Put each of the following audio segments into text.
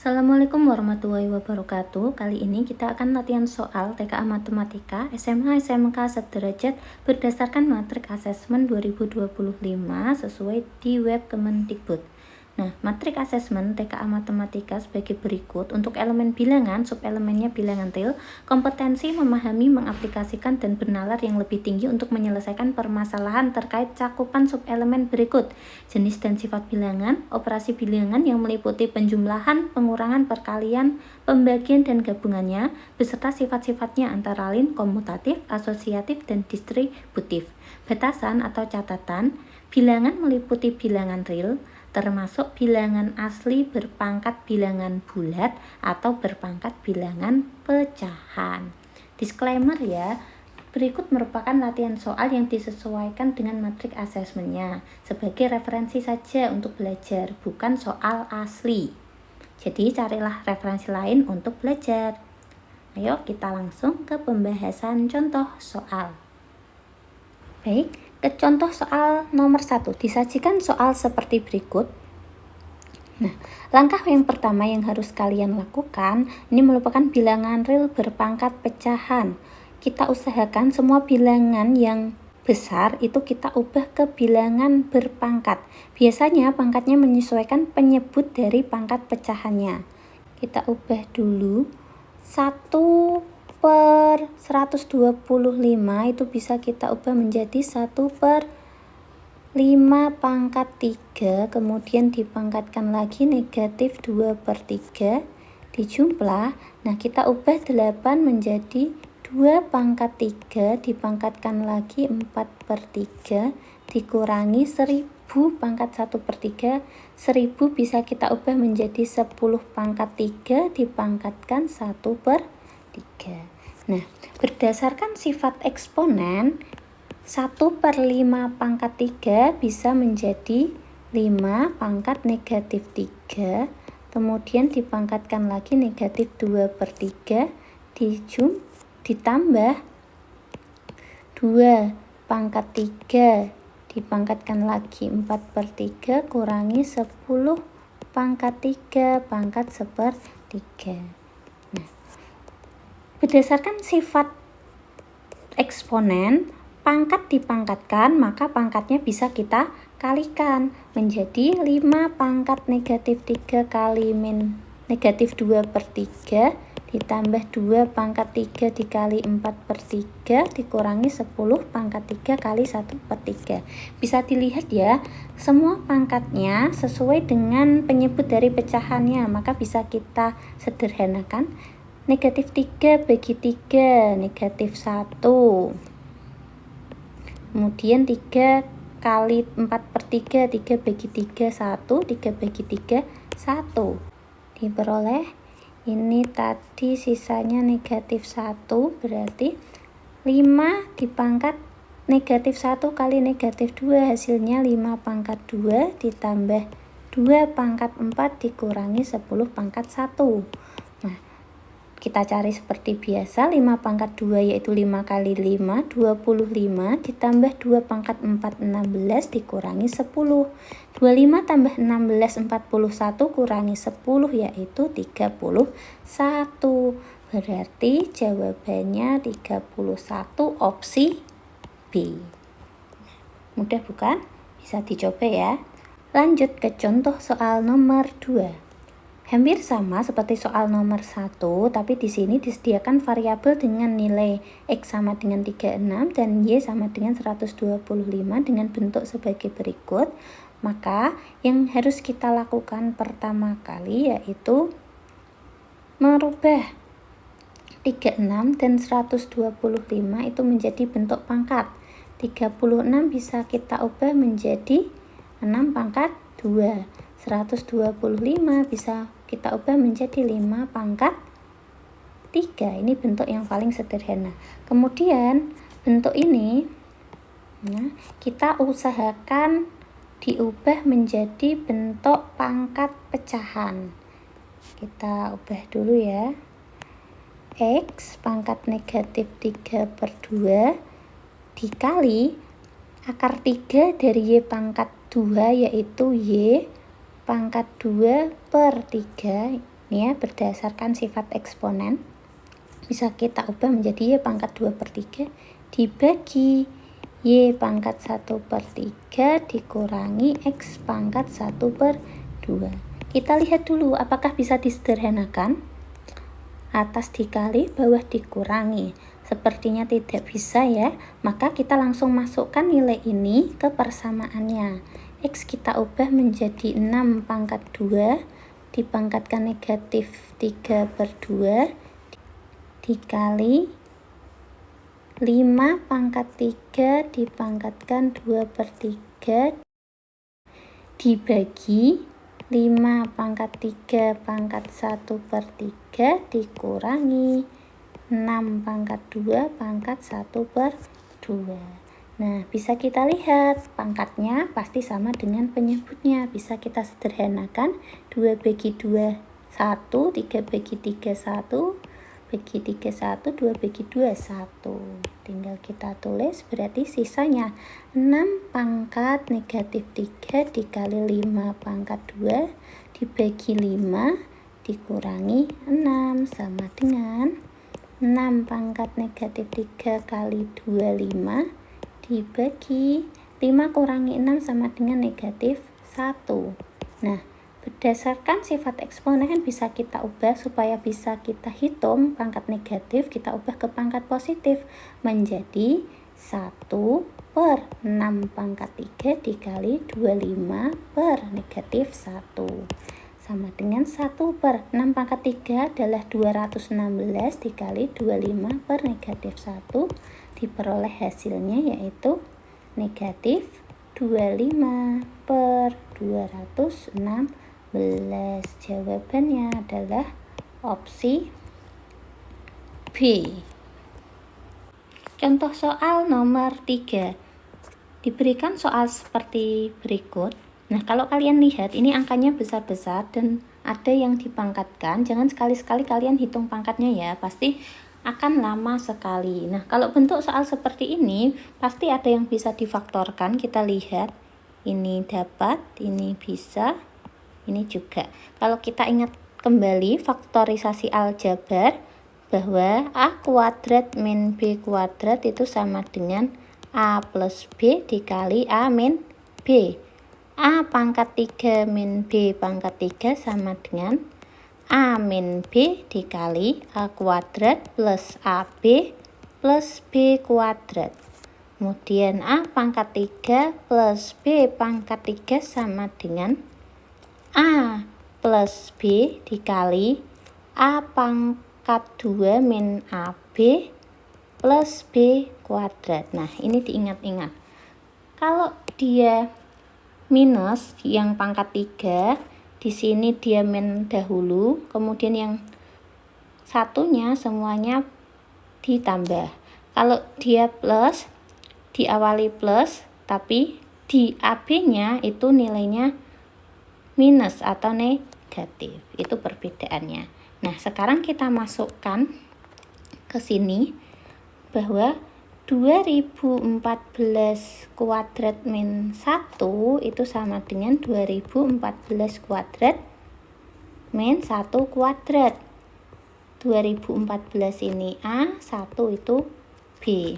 Assalamualaikum warahmatullahi wabarakatuh. Kali ini kita akan latihan soal TKA Matematika SMA SMK sederajat berdasarkan matrik asesmen 2025 sesuai di web Kemendikbud. Nah, matrik asesmen TKA Matematika sebagai berikut. Untuk elemen bilangan, subelemennya bilangan real, kompetensi memahami, mengaplikasikan, dan bernalar yang lebih tinggi untuk menyelesaikan permasalahan terkait cakupan subelemen berikut. Jenis dan sifat bilangan, operasi bilangan yang meliputi penjumlahan, pengurangan, perkalian, pembagian, dan gabungannya, beserta sifat-sifatnya antara lain komutatif, asosiatif, dan distributif. Batasan atau catatan, bilangan meliputi bilangan real, termasuk bilangan asli berpangkat bilangan bulat atau berpangkat bilangan pecahan. Disclaimer ya, berikut merupakan latihan soal yang disesuaikan dengan matrik asesmennya sebagai referensi saja untuk belajar, bukan soal asli. Jadi carilah referensi lain untuk belajar. Ayo kita langsung ke pembahasan contoh soal. Baik, ke contoh soal nomor 1, disajikan soal seperti berikut. Nah, langkah yang pertama yang harus kalian lakukan, ini merupakan bilangan real berpangkat pecahan. Kita usahakan semua bilangan yang besar itu kita ubah ke bilangan berpangkat. Biasanya pangkatnya menyesuaikan penyebut dari pangkat pecahannya. Kita ubah dulu 1/125 itu bisa kita ubah menjadi 1/5 pangkat 3, kemudian dipangkatkan lagi negatif 2/3 dijumlah. Nah, kita ubah 8 menjadi 2 pangkat 3 dipangkatkan lagi 4/3 dikurangi 1000 pangkat 1/3. 1000 bisa kita ubah menjadi 10 pangkat 3 dipangkatkan 1/3. Nah, berdasarkan sifat eksponen, 1/5 pangkat 3 bisa menjadi 5 pangkat negatif 3, kemudian dipangkatkan lagi negatif 2/3 ditambah 2 pangkat 3 dipangkatkan lagi 4/3 kurangi 10 pangkat 3 pangkat 1/3. Nah, berdasarkan sifat eksponen, pangkat dipangkatkan, maka pangkatnya bisa kita kalikan menjadi 5 pangkat negatif 3 kali negatif 2/3 ditambah 2 pangkat 3 dikali 4/3 dikurangi 10 pangkat 3 kali 1/3. Bisa dilihat ya, semua pangkatnya sesuai dengan penyebut dari pecahannya, maka bisa kita sederhanakan. Negatif 3 bagi 3, negatif 1. Kemudian 3 kali 4/3, 3 bagi 3, 1, 3 bagi 3, 1. Diperoleh, ini tadi sisanya negatif 1, berarti 5 dipangkat negatif 1 kali negatif 2, hasilnya 5 pangkat 2 ditambah 2 pangkat 4 dikurangi 10 pangkat 1. Kita cari seperti biasa, 5 pangkat 2 yaitu 5 kali 5, 25, ditambah 2 pangkat 4, 16, dikurangi 10. 25 tambah 16, 41, kurangi 10, yaitu 31. Berarti jawabannya 31 opsi B. Mudah bukan? Bisa dicoba ya. Lanjut ke contoh soal nomor 2. Hampir sama seperti soal nomor 1, tapi di sini disediakan variabel dengan nilai X sama dengan 36 dan Y sama dengan 125 dengan bentuk sebagai berikut. Maka yang harus kita lakukan pertama kali yaitu merubah 36 dan 125 itu menjadi bentuk pangkat. 36 bisa kita ubah menjadi 6 pangkat 2. 125 bisa kita ubah menjadi 5 pangkat 3. Ini bentuk yang paling sederhana. Kemudian bentuk ini kita usahakan diubah menjadi bentuk pangkat pecahan. Kita ubah dulu ya. X pangkat negatif 3/2 dikali akar 3 dari Y pangkat 2 yaitu Y pangkat 2/3 Ini ya, berdasarkan sifat eksponen bisa kita ubah menjadi Y pangkat 2/3 dibagi Y pangkat 1/3 dikurangi X pangkat 1/2. Kita lihat dulu apakah bisa disederhanakan. Atas dikali, bawah dikurangi. Sepertinya tidak bisa ya, maka kita langsung masukkan nilai ini ke persamaannya. X kita ubah menjadi 6 pangkat 2 dipangkatkan negatif 3/2 dikali 5 pangkat 3 dipangkatkan 2/3 dibagi 5 pangkat 3 pangkat 1/3 dikurangi 6 pangkat 2 pangkat 1/2. Nah, bisa kita lihat pangkatnya pasti sama dengan penyebutnya. Bisa kita sederhanakan, 2 bagi 2 1, 3 bagi 3 1, bagi 3 1, 2 bagi 2 1. Tinggal kita tulis, berarti sisanya 6 pangkat negatif 3 dikali 5 pangkat 2 dibagi 5 dikurangi 6 sama dengan 6 pangkat negatif 3 kali 2 5 dibagi 5 kurangi 6 sama dengan negatif 1. Nah, berdasarkan sifat eksponen bisa kita ubah supaya bisa kita hitung pangkat negatif, kita ubah ke pangkat positif menjadi 1/6 pangkat 3 dikali 25 per negatif 1. Sama dengan 1/6 pangkat 3 adalah 216 dikali 25 per negatif 1. Diperoleh hasilnya yaitu negatif 25 per 216. Jawabannya adalah opsi B. Contoh soal nomor 3. Diberikan soal seperti berikut. Nah, kalau kalian lihat ini angkanya besar-besar dan ada yang dipangkatkan, jangan sekali-sekali kalian hitung pangkatnya ya, pasti akan lama sekali. Nah, kalau bentuk soal seperti ini pasti ada yang bisa difaktorkan. Kita lihat ini dapat, ini bisa, ini juga. Kalau kita ingat kembali faktorisasi aljabar bahwa A kuadrat min B kuadrat itu sama dengan A plus B dikali A min B. A pangkat 3 min B pangkat 3 sama dengan A min B dikali A kuadrat plus AB plus B kuadrat. Kemudian A pangkat 3 plus B pangkat 3 sama dengan A plus B dikali A pangkat 2 min AB plus B kuadrat. Nah, ini diingat-ingat. Kalau dia minus yang pangkat 3, di sini dia min dahulu, kemudian yang satunya semuanya ditambah. Kalau dia plus, diawali plus, tapi di AB-nya itu nilainya minus atau negatif. Itu perbedaannya. Nah, sekarang kita masukkan ke sini bahwa 2014 kuadrat min 1 itu sama dengan 2014 kuadrat min 1 kuadrat. 2014 ini A, 1 itu B.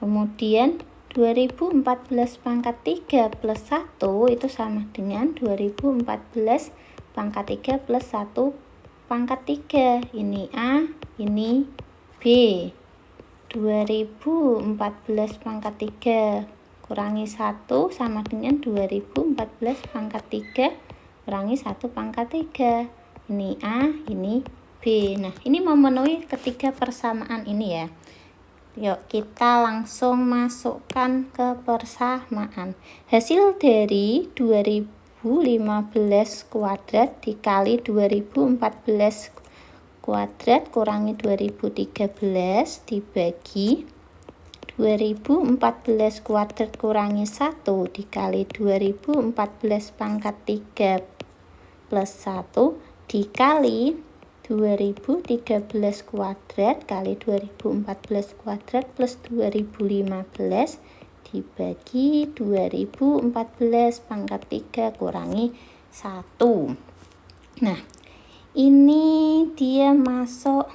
Kemudian 2014 pangkat 3 plus 1 itu sama dengan 2014 pangkat 3 plus 1 pangkat 3. Ini A, ini B. 2014 pangkat 3 kurangi 1 sama dengan 2014 pangkat 3 kurangi 1 pangkat 3. Ini A, ini B. Nah, ini memenuhi ketiga persamaan ini ya. Yuk, kita langsung masukkan ke persamaan. Hasil dari 2015 kuadrat dikali 2014 kuadrat kurangi 2013 dibagi 2014 kuadrat kurangi 1 dikali 2014 pangkat 3 plus 1 dikali 2013 kuadrat kali 2014 kuadrat plus 2015 dibagi 2014 pangkat 3 kurangi 1. Nah, ini dia masuk,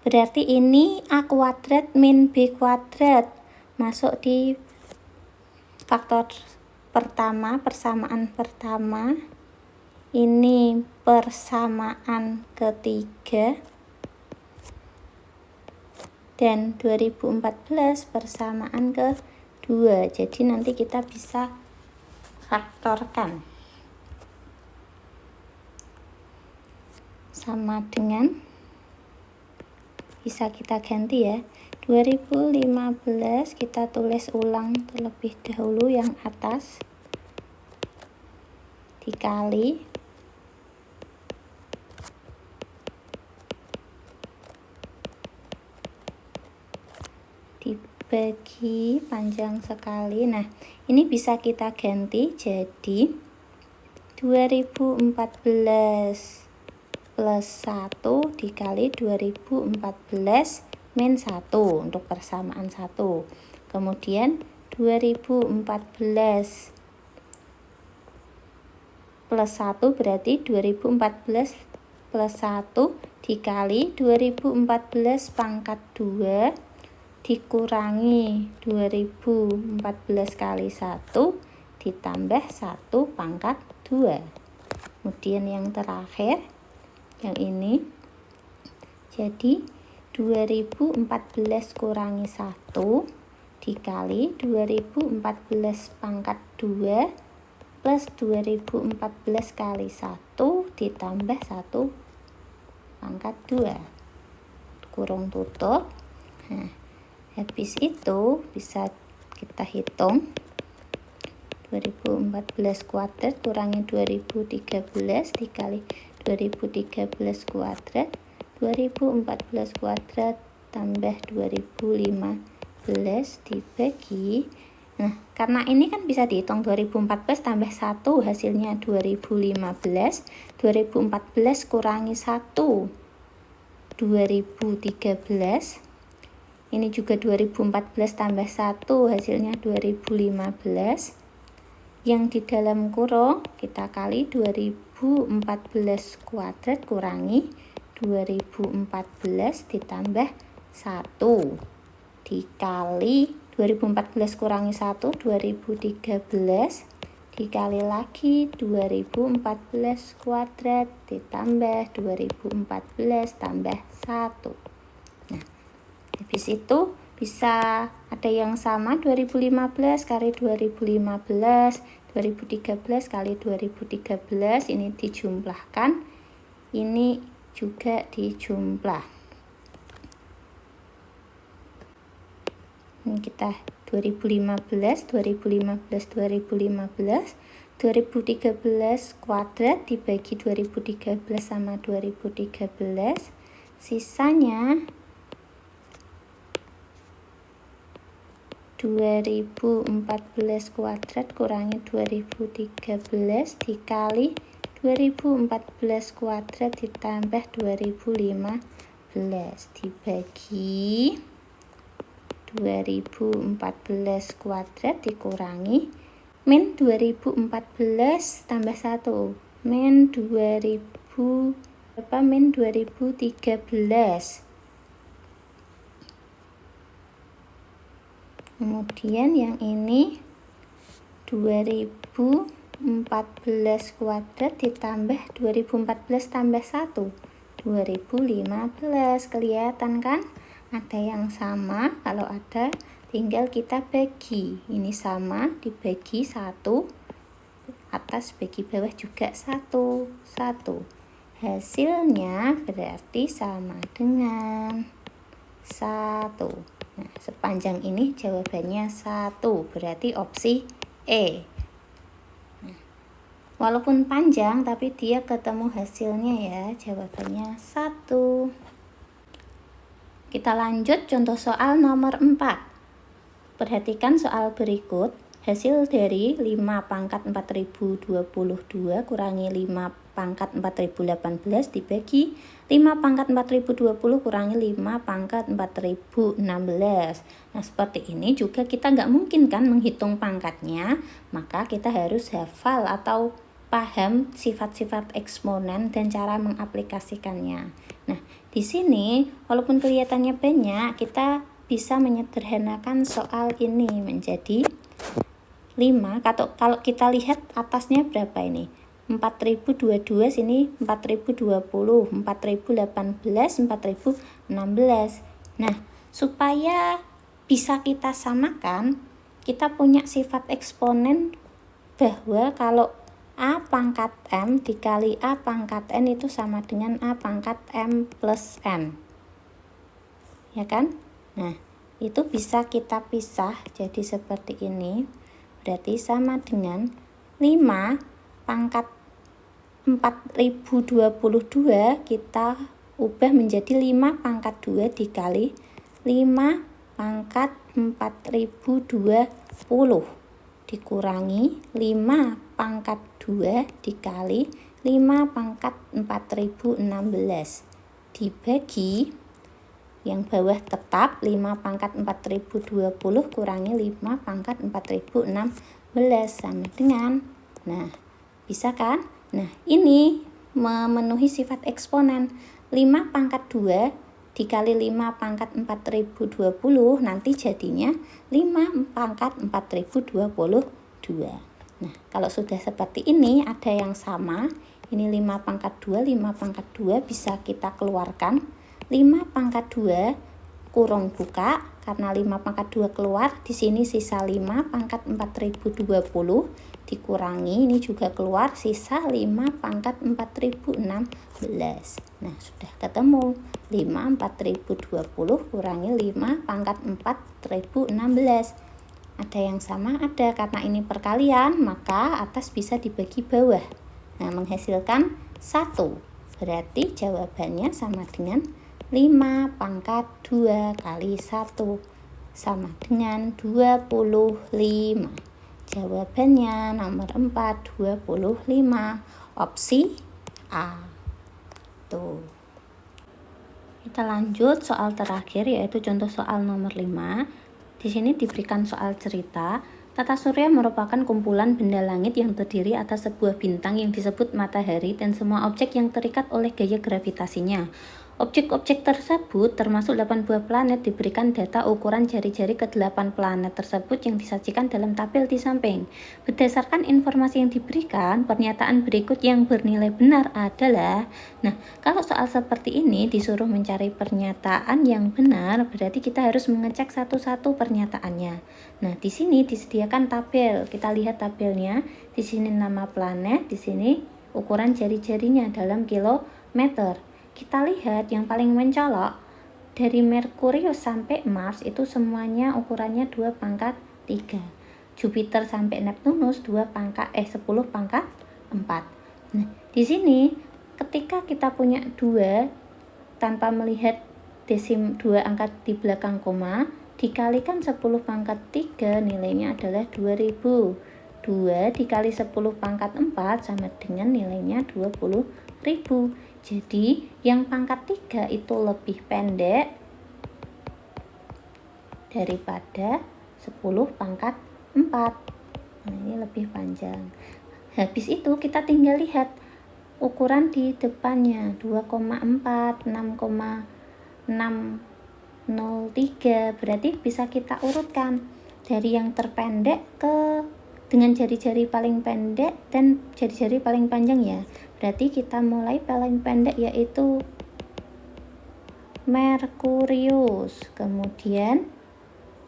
berarti ini A kuadrat min B kuadrat masuk di faktor pertama, persamaan pertama. Ini persamaan ketiga. Dan 2014 persamaan kedua. Jadi nanti kita bisa faktorkan. Sama dengan, bisa kita ganti ya, 2015 kita tulis ulang terlebih dahulu yang atas, dikali dibagi panjang sekali. Nah, ini bisa kita ganti jadi 2014 plus 1 dikali 2014 min 1 untuk persamaan 1. Kemudian 2014 plus 1 berarti 2014 plus 1 dikali 2014 pangkat 2 dikurangi 2014 kali 1 ditambah 1 pangkat 2. Kemudian yang terakhir, yang ini, jadi 2014 kurangi 1 dikali 2014 pangkat 2 plus 2014 kali 1 ditambah 1 pangkat 2. Kurung tutup. Nah, habis itu bisa kita hitung 2014 kuadrat kurangi 2013 dikali 2013 kuadrat, 2014 kuadrat tambah 2015 dibagi. Nah, karena ini kan bisa dihitung 2014 tambah 1 hasilnya 2015. 2014 kurangi 1 2013. Ini juga 2014 tambah 1 hasilnya 2015. Yang di dalam kurung kita kali 2014 kuadrat kurangi 2014 ditambah 1 dikali 2014 kurangi 1 2013 dikali lagi 2014 kuadrat ditambah 2014 tambah 1. Nah, habis itu bisa ada yang sama, 2015 kali 2015, 2013 kali 2013, ini dijumlahkan, ini juga dijumlah. Ini kita 2015, 2015, 2015, 2013 kuadrat dibagi 2013 sama 2013, sisanya 2014 kuadrat kurangi 2013 dikali 2014 kuadrat ditambah 2015 dibagi 2014 kuadrat dikurangi min 2014 tambah 1 min 2013. Kemudian yang ini 2014 kuadrat ditambah 2014 tambah 1 2015. Kelihatan kan? Ada yang sama, kalau ada tinggal kita bagi. Ini sama dibagi 1, atas bagi bawah juga 1, 1. Hasilnya berarti sama dengan 1. Nah, sepanjang ini jawabannya 1, berarti opsi E. Nah, walaupun panjang tapi dia ketemu hasilnya ya, jawabannya 1. Kita lanjut contoh soal nomor 4. Perhatikan soal berikut. Hasil dari 5 pangkat 4022 kurangi 5 pangkat 4018 dibagi 5 pangkat 4020 kurangi 5 pangkat 4016. Nah, seperti ini juga kita nggak mungkin kan menghitung pangkatnya, maka kita harus hafal atau paham sifat-sifat eksponen dan cara mengaplikasikannya. Nah, di sini walaupun kelihatannya banyak, kita bisa menyederhanakan soal ini menjadi 5. Kalau kita lihat atasnya berapa ini? 4022, sini 4020, 4018, 4016. Nah, supaya bisa kita samakan, kita punya sifat eksponen bahwa kalau A pangkat M dikali A pangkat N itu sama dengan A pangkat M plus N. Ya kan? Nah, itu bisa kita pisah jadi seperti ini. Berarti sama dengan 5 pangkat 4022 kita ubah menjadi 5 pangkat 2 dikali 5 pangkat 4020 dikurangi 5 pangkat 2 dikali 5 pangkat 4016 dibagi yang bawah tetap 5 pangkat 4020 kurangi 5 pangkat 4016 sama dengan, nah bisa kan? Nah ini memenuhi sifat eksponen. 5 pangkat 2 dikali 5 pangkat 4020 nanti jadinya 5 pangkat 4022. Nah kalau sudah seperti ini ada yang sama, ini 5 pangkat 2, 5 pangkat 2 bisa kita keluarkan. 5 pangkat 2 kurung buka, karena 5 pangkat 2 keluar, di sini sisa 5 pangkat 4020 dikurangi, ini juga keluar, sisa 5 pangkat 4016. Nah sudah ketemu 5 4020 kurangi 5 pangkat 4016. Ada yang sama? Ada, karena ini perkalian maka atas bisa dibagi bawah, nah menghasilkan 1. Berarti jawabannya sama dengan 5 pangkat 2 kali 1 sama dengan 25. Jawabannya nomor 4, 25. Opsi A. Tuh. Kita lanjut soal terakhir, yaitu contoh soal nomor 5. Di sini diberikan soal cerita. Tata surya merupakan kumpulan benda langit yang terdiri atas sebuah bintang yang disebut matahari dan semua objek yang terikat oleh gaya gravitasinya. Objek-objek tersebut termasuk 8 buah planet diberikan data ukuran jari-jari ke-8 planet tersebut yang disajikan dalam tabel di samping. Berdasarkan informasi yang diberikan, pernyataan berikut yang bernilai benar adalah, nah kalau soal seperti ini disuruh mencari pernyataan yang benar, berarti kita harus mengecek satu-satu pernyataannya. Nah di sini disediakan tabel, kita lihat tabelnya, di sini nama planet, di sini ukuran jari-jarinya dalam kilometer. Kita lihat yang paling mencolok dari Merkurius sampai Mars itu semuanya ukurannya 2 pangkat 3. Jupiter sampai Neptunus 10 pangkat 4. Nah, di sini ketika kita punya 2 tanpa melihat desim 2 angka di belakang koma, dikalikan 10 pangkat 3 nilainya adalah 2000. 2 dikali 10 pangkat 4 sama dengan nilainya 20.000. Jadi yang pangkat 3 itu lebih pendek daripada 10 pangkat 4. Nah ini lebih panjang. Habis itu kita tinggal lihat ukuran di depannya 2,4, 6,603. Berarti bisa kita urutkan dari yang terpendek ke dengan jari-jari paling pendek dan jari-jari paling panjang ya. Berarti kita mulai paling pendek yaitu Merkurius. Kemudian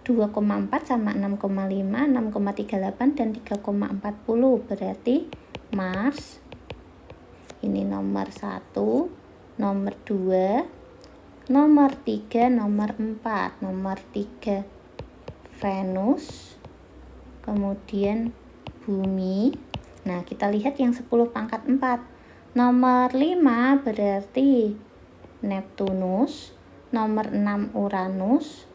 2,4 sama 6,5, 6,38 dan 3,40. Berarti Mars. Ini nomor 1, nomor 2, nomor 3, nomor 4. Nomor 3 Venus. Kemudian Bumi. Nah, kita lihat yang 10 pangkat 4. Nomor 5 berarti Neptunus, nomor 6 Uranus,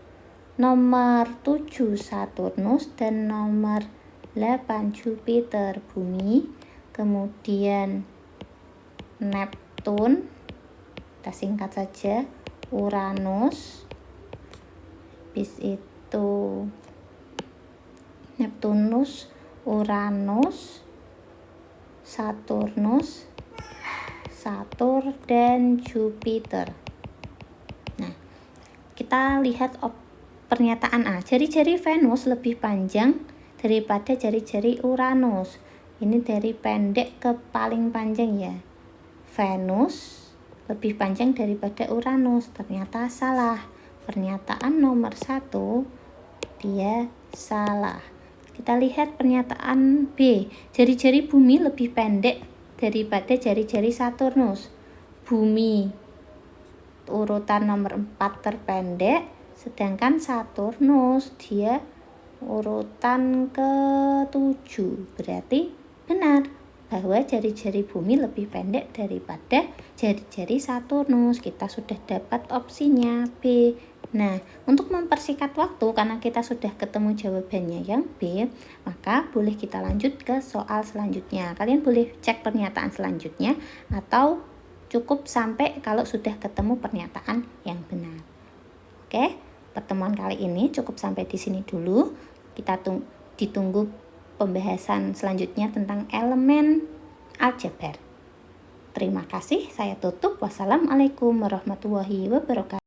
nomor 7 Saturnus, dan nomor 8 Jupiter, Bumi. Kemudian Neptun, kita singkat saja, Uranus, habis itu Neptunus, Uranus, Saturnus, Saturn, dan Jupiter. Nah, kita lihat pernyataan A. Jari-jari Venus lebih panjang daripada jari-jari Uranus. Ini dari pendek ke paling panjang ya. Venus lebih panjang daripada Uranus. Ternyata salah. Pernyataan nomor 1 dia salah. Kita lihat pernyataan B. Jari-jari bumi lebih pendek daripada jari-jari Saturnus. Bumi urutan nomor 4 terpendek, sedangkan Saturnus dia urutan ke-7. Berarti benar bahwa jari-jari bumi lebih pendek daripada jari-jari Saturnus. Kita sudah dapat opsinya B. Nah, untuk mempersingkat waktu karena kita sudah ketemu jawabannya yang B, maka boleh kita lanjut ke soal selanjutnya. Kalian boleh cek pernyataan selanjutnya atau cukup sampai kalau sudah ketemu pernyataan yang benar. Oke, pertemuan kali ini cukup sampai di sini dulu. Kita ditunggu pembahasan selanjutnya tentang elemen aljabar. Terima kasih, saya tutup. Wassalamualaikum warahmatullahi wabarakatuh.